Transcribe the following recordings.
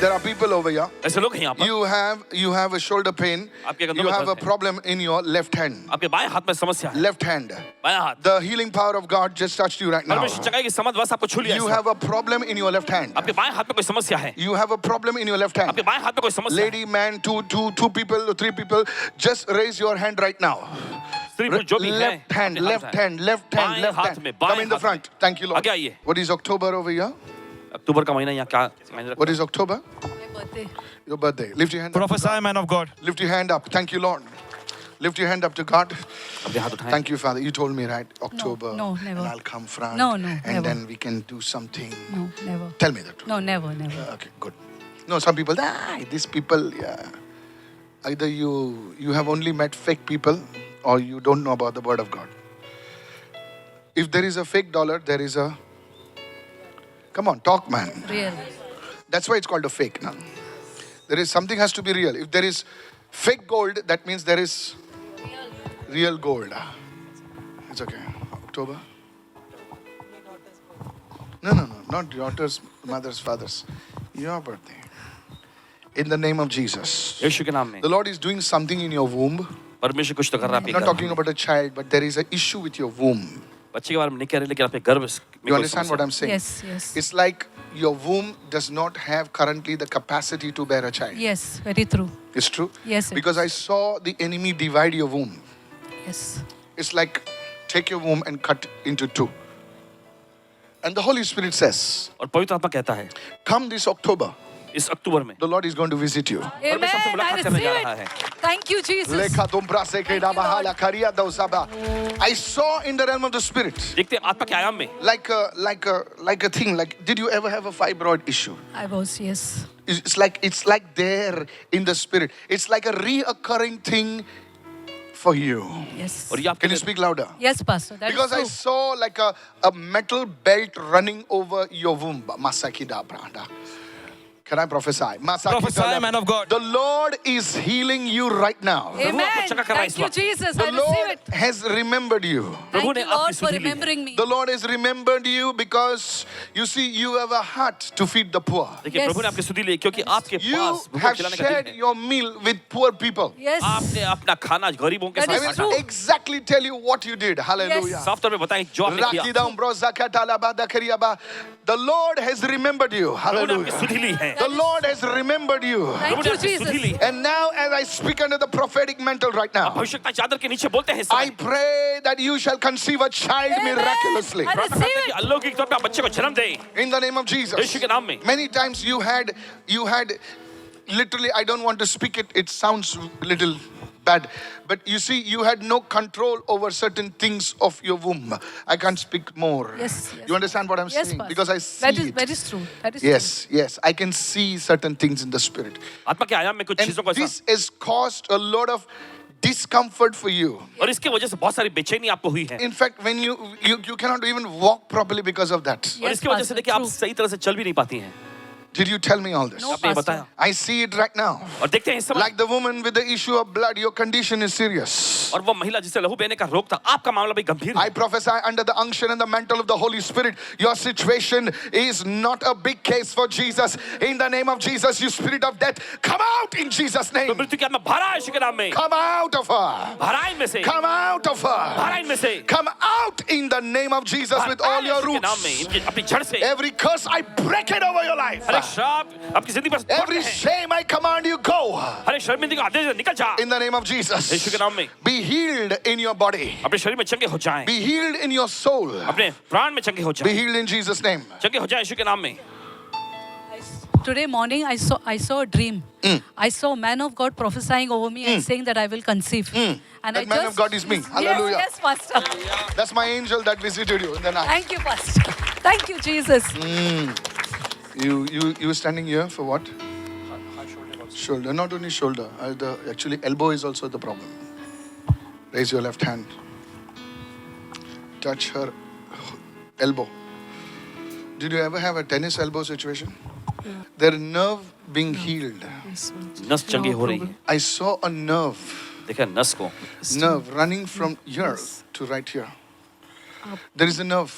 There are people over here. ऐसे लोग हैं यहाँ पर. You have a shoulder pain. आपके कंधों You में have a दर्द है. problem in your left hand. आपके बाएं हाथ में समस्या है. Left hand. बायां हाथ. The healing power of God just touched you right now. परमेश्वर चंगाई की समझ बस आपको छू लिया. You have a problem in your left hand. आपके बाएं हाथ में कोई समस्या है. You have a problem in your left hand. आपके बाएं हाथ में कोई समस्या है. Lady, man, two people, three people, just raise your hand right now. स्त्री पुरुष जो भी है. Left hand, left hand, left hand, बाएं left हाथ hand. में, बाएं Come in the हाथ front. Thank you, Lord. आगे आइए. What is October over here? अक्टूबर का महीना यहाँ क्या मायने रखता What is October? My birthday. Your birthday. Lift your hand up. Prophesy, man of God. Lift your hand up. Thank you, Lord. Lift your hand up to God. है? अपने हाथ उठाएं. Thank you, Father. You told me, right? October. no, never. And I'll come front. No, no, And never. then we can do something. No, never. Tell me the truth. No, never, never. Okay, good. No, some people, these people, yeah. Either you have only met fake people or you don't know about the word of God. If there is a fake dollar, there is a... Come on, talk, man. Real. That's why it's called a fake now. There is something has to be real. If there is fake gold, that means there is real gold. It's okay. October? No. Not daughters, mothers, fathers. Your birthday. In the name of Jesus. यीशु के नाम में. The Lord is doing something in your womb. परमेश्वर कुछ तो कर रहा है. I'm not talking about a child, but there is an issue with your womb. बच्चे के बारे में नहीं कह रहे लेकिन आपके गर्भ में You कोई understand what समस्या. I'm saying? Yes, yes. It's like your womb does not have currently the capacity to bear a child. Yes, very true. It's true? Yes, it Because I saw the enemy divide your womb. Yes. It's like take your womb and cut into two. And the Holy Spirit says, और पवित्र आत्मा कहता है come this October, इस अक्टूबर में the Lord is going to visit you. Amen. परमेश्वर आपसे I मुलाकात करने receive जा रहा है. it. Thank you, Jesus. Lekha tumbra sekeda bahala karia dausaba. I saw in the realm of the Spirit, देखते हैं आत्मा के आयाम में. like a thing, like, did you ever have a fibroid issue? I was, yes. It's like there in the Spirit. It's like a reoccurring thing for you. Yes. और ये आपके Can you लिए speak louder? Yes, Pastor. That is Because I true. saw like a metal belt running over your womb. Masakida branda. Can I prophesy? Prophesy, man of God. The Lord is healing you right now. Amen. चंगा कर रहा है इस Thank you, वक्त. Jesus. The I receive Lord it. has remembered you. Prabhu Thank ने you, Lord, आपकी for सुधि ली है. remembering me. The Lord has remembered you because you see, you have a heart to feed the poor. देखिए Yes. प्रभु ने आपकी सुधि ली है क्योंकि आपके You पास भूख have खिलाने का shared दिल है. your meal with poor people. Yes. आपने अपना खाना गरीबों के That I is साथ will true. बांटा. exactly tell you what you did. Hallelujah. साफ तौर पे बताएं जो आपने किया. Rakida umbro zakatalaba dakariaba. The Lord has remembered you. प्रभु ने आपकी सुधि Hallelujah. ली है. The Lord has remembered you. Thank प्रभु ने you, आपकी सुधि ली Jesus. है. And now, as I speak under the prophetic mantle right आप now, भविष्यता चादर के नीचे बोलते हैं इस I समय. pray that you shall conceive a child Amen. miraculously. I प्रार्थना receive करते हैं कि it. अलौकिक तौर पे आप बच्चे को जन्म दें. In the name of Jesus. यीशु के नाम में. Many times you had literally, I don't want to speak it, it sounds a little bad. But you see, you had no control over certain things of your womb. I can't speak more. Yes, yes. You understand what I'm Yes, saying? Pastor. Because I see That is it. that is true. That is Yes. I can see certain things in the spirit. आत्मा के आयाम में कुछ And चीजों को ऐसा. this has caused a lot of discomfort for you. और इसके वजह से बहुत सारी बेचैनी आपको हुई है. In fact, when you cannot even walk properly because of that. और Yes, इसकी वजह से Pastor, देखिए आप true. सही तरह से चल भी नहीं पाती हैं. Did you tell me all this? No, आपने ये Pastor. बताया. I see it right now. और देखते हैं इस समय. Like the woman with the issue of blood, your condition is serious. और वो महिला जिसे लहू बहने का रोग था, आपका मामला भी गंभीर I है. prophesy under the unction and the mantle of the Holy Spirit, your situation is not a big case for Jesus. In the name of Jesus, you spirit of death, come out in Jesus' तो name. मृत्यु की आत्मा बाहर आए यीशु के नाम में. Come out of her. बाहर आए इनमें से. Come out of her. बाहर आए इनमें से. Come out in the name of Jesus बाहर with all आए your यीशु के नाम में, roots. इनकी अपनी जड़ से. Every curse, I break it over your life. हर एक श्राप आपकी जिंदगी पर तोड़ते Every हैं. shame, I command you, go. हर एक शर्मिंदगी का आदेश निकल जा. In the name of यीशु के Jesus. नाम में. Be healed in your body. अपने शरीर में चंगे हो जाएं. Be healed in your soul. अपने प्राण में चंगे हो Be जाएं. healed in Jesus' name. चंगे हो जाएं यीशु के नाम में. Today morning I saw a dream. I saw a man of God prophesying over me and saying that I will conceive. And That man of God is me. Yes, Hallelujah. yes, Pastor. That's my angel that visited you in the night. Thank you, Pastor. Thank you, Jesus. You were standing here for what? Shoulder, not only shoulder. Actually, elbow is also the problem. Raise your left hand. Touch her elbow. Did you ever have a tennis elbow situation? Their nerve being healed. नस चंगी हो रही है. I saw a nerve देखा नस को. running from here to right here. There is a nerve.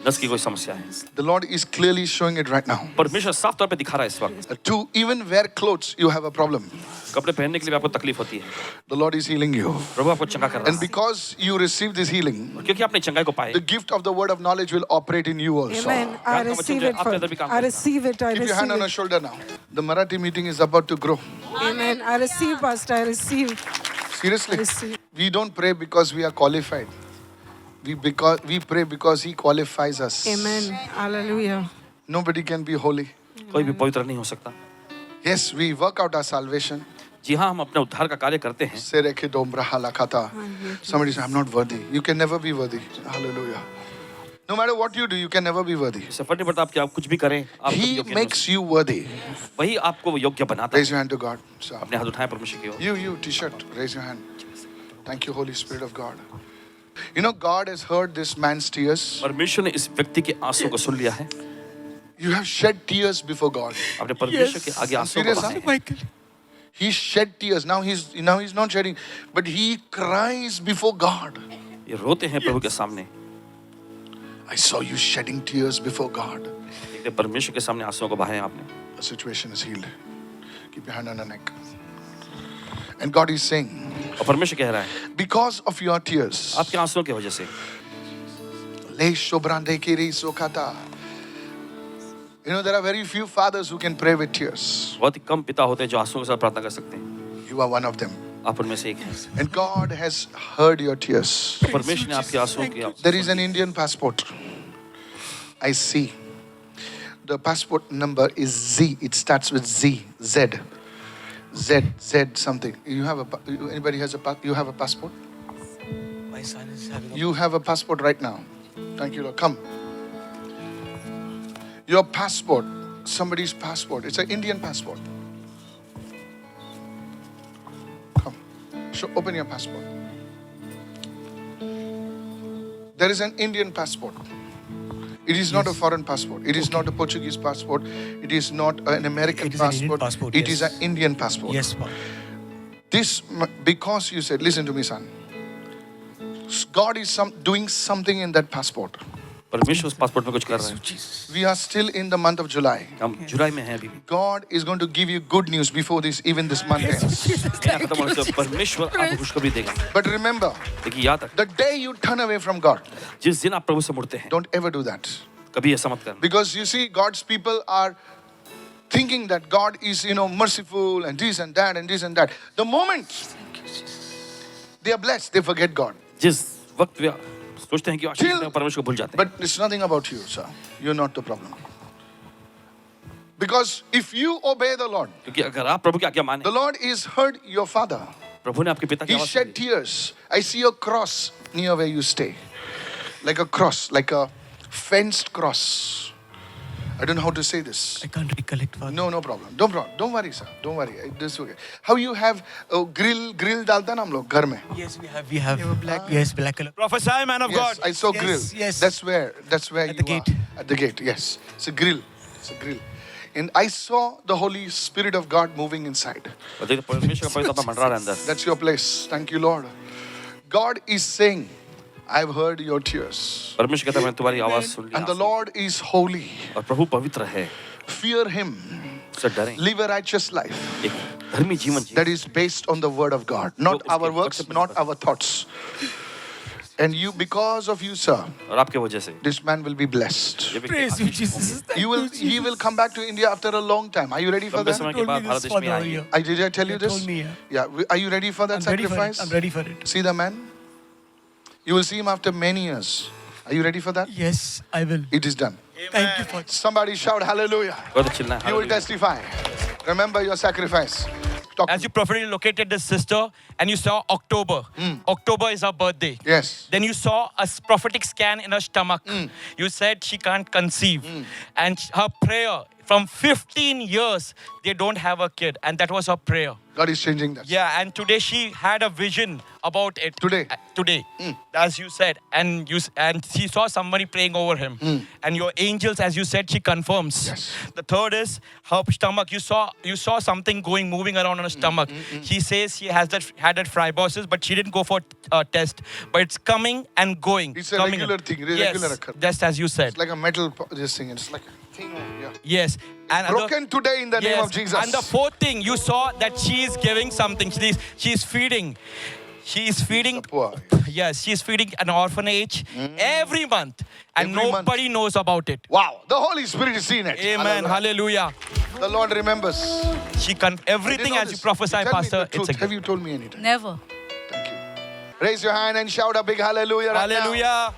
नस की कोई समस्या है, The Lord is clearly showing it right now. परमेश्वर साफ तौर पे दिखा रहा है इस वक्त। To even wear clothes, you have a problem. कपड़े पहनने के लिए भी आपको तकलीफ होती है, The Lord is healing you. प्रभु आपको चंगा कर रहा And है। because you receive this healing, क्योंकि आपने चंगाई को पाए, the gift of the word of knowledge will operate in you also. Amen. I God का वचन receive जो है, it. आपके अंदर भी काम I करेगा। receive it. I Keep your hand on receive your it. shoulder now. The Marathi meeting is about to grow. Amen. I receive, Pastor. I receive. Seriously. Receive. We don't pray because we are qualified. We pray because He qualifies us. Amen. Hallelujah. Nobody can be holy. कोई भी पवित्र नहीं हो सकता। Yes, we work out our salvation. जी हाँ, हम अपने उद्धार का कार्य करते हैं। Sereke dombra halakata. Somebody says, I'm not worthy. You can never be worthy. Hallelujah. No matter what you do, you can never be worthy. इससे फर्क नहीं पड़ता आप कि आप कुछ भी करें, आप कभी He योग्य नहीं हो makes you worthy. सकते। वही आपको वो योग्य बनाता है। Raise your hand to God. Sir. अपने हाथ उठाएं परमेश्वर की ओर। You, t-shirt, raise your hand. Thank you, Holy Spirit of God. You know, God has heard this man's tears. परमेश्वर ने इस व्यक्ति के आंसू को सुन लिया है। You have shed tears before God. आपने परमेश्वर के आगे आंसू को Serious, बहाए huh? हैं। He shed tears. Now he's not shedding, but he cries before God. ये रोते हैं प्रभु के सामने। I saw you shedding tears before God. देखिए परमेश्वर के सामने आंसुओं को बहाए आपने। The situation is healed. Keep your hand on your neck. And God is saying, और परमेश्वर कह रहा है, because of your tears, आपके आंसुओं की वजह से Le shobrande kiri sokata. You know, there are very few fathers who can pray with tears. बहुत ही कम पिता होते हैं जो आंसुओं के साथ प्रार्थना कर सकते हैं। You are one of them. आप उनमें से एक हैं। And God has heard your tears. तो परमेश्वर ने आपके आंसुओं की There is an Indian passport. I see. The passport number is Z. It starts with Z. Z something. You have anybody has you have a passport? My son is having You have a passport right now. Thank you, Lord. Come. Your passport, somebody's passport. It's an Indian passport. Come. Open your passport. There is an Indian passport. It is not a foreign passport. It is not a Portuguese passport. It is not an American It is an passport. Indian passport, It is yes. an Indian passport. Yes, ma'am. This, because you said, listen to me, son. God is doing something in that passport. परमेश्वर उस passport में कुछ कर रहे हैं। We are still in the month of July. हम जुलाई में हैं अभी भी। God is going to give you good news before even this month ends. महीना खत्म होने से परमेश्वर आपको खुशखबरी देगा। But remember, लेकिन याद रख, the day you turn away from God, जिस दिन आप प्रभु से मुड़ते हैं, don't ever do that. कभी ऐसा मत करना। Because you see, God's people are thinking that God is, merciful and this and that and this and that. The moment they are blessed, they forget God. जिस वक्त वे सोचते हैं कि आशीष Till- में परमेश्वर को भूल जाते हैं। But it's nothing about you, sir. You're not the problem. Because if you obey the Lord, क्योंकि अगर आप प्रभु की आज्ञा माने, the Lord is heard your father. प्रभु ने आपके पिता की He आवाज shed सुनी। tears. I see a cross near where you stay. Like a cross, like a fenced cross. I don't know how to say this. I can't recollect, Father. No problem. Don't worry, sir. Don't worry. This is okay. How you have grill डालता ना हम लोग घर में. Yes, we have black. Yes, black color. Prophesy, man of God. Yes, I saw Yes, grill. yes. That's where At you the gate. are. At the gate, yes. It's a grill. And I saw the Holy Spirit of God moving inside. और देखिए परमेश्वर का पवित्र आत्मा मंडरा रहा है अंदर। That's your place. Thank you, Lord. God is saying, I've heard your tears. परमेश्वर कहता है मैंने तुम्हारी आवाज सुन And the Lee. Lord is holy. और प्रभु पवित्र है, Fear Him. उससे डरें। Live a righteous life. एक धर्मी जीवन जिए। That is based on the word of God, not उसके our वचन works, पर not निर्भर। our thoughts. And you, because of you, sir, और आपके वजह से this man will be blessed. ये व्यक्ति Praise you, Ashish Jesus. Thank He you, will come back to India after a long time. Are you ready for लंबे that? समय के told बाद me भारत this, देश में Father, आएंगे। Did I tell you You this? told me, Yeah. Are you ready for that I'm ready for sacrifice? it. I'm ready for it. See the man? You will see him after many years. Are you ready for that? Yes, I will. It is done. Thank you, Father. Somebody shout hallelujah. बहुत चिल्लाएं, You will hallelujah. testify. Remember your sacrifice. Talk. As you prophetically located this sister and you saw October. October is her birthday. Yes. Then you saw a prophetic scan in her stomach. You said she can't conceive. And her prayer, from 15 years, they don't have a kid. And that was her prayer. God is changing that. Yeah, and today she had a vision about it. Today? Today, as you said, and she saw somebody praying over him. And your angels, as you said, she confirms. Yes. The third is her stomach. You saw something moving around on her stomach. She says she had that fibrosis, but she didn't go for a test. But it's coming and going. It's a coming regular and- thing, Yes, regular occurrence. just as you said. It's like a metal, this thing. It's like a thing. Yeah. Yes. And Broken today in the name of Jesus. And the fourth thing, you saw that she is giving something. She's feeding. She is feeding. poor. Yes, she's feeding an orphanage every month, and Every nobody knows about it. Wow. The Holy Spirit is seen it. Amen. Hallelujah. The Lord remembers. Everything as you prophesy, Tell me Pastor. the It's truth. a Have you told me anything? Never. Thank you. Raise your hand and shout a big hallelujah right now. hallelujah.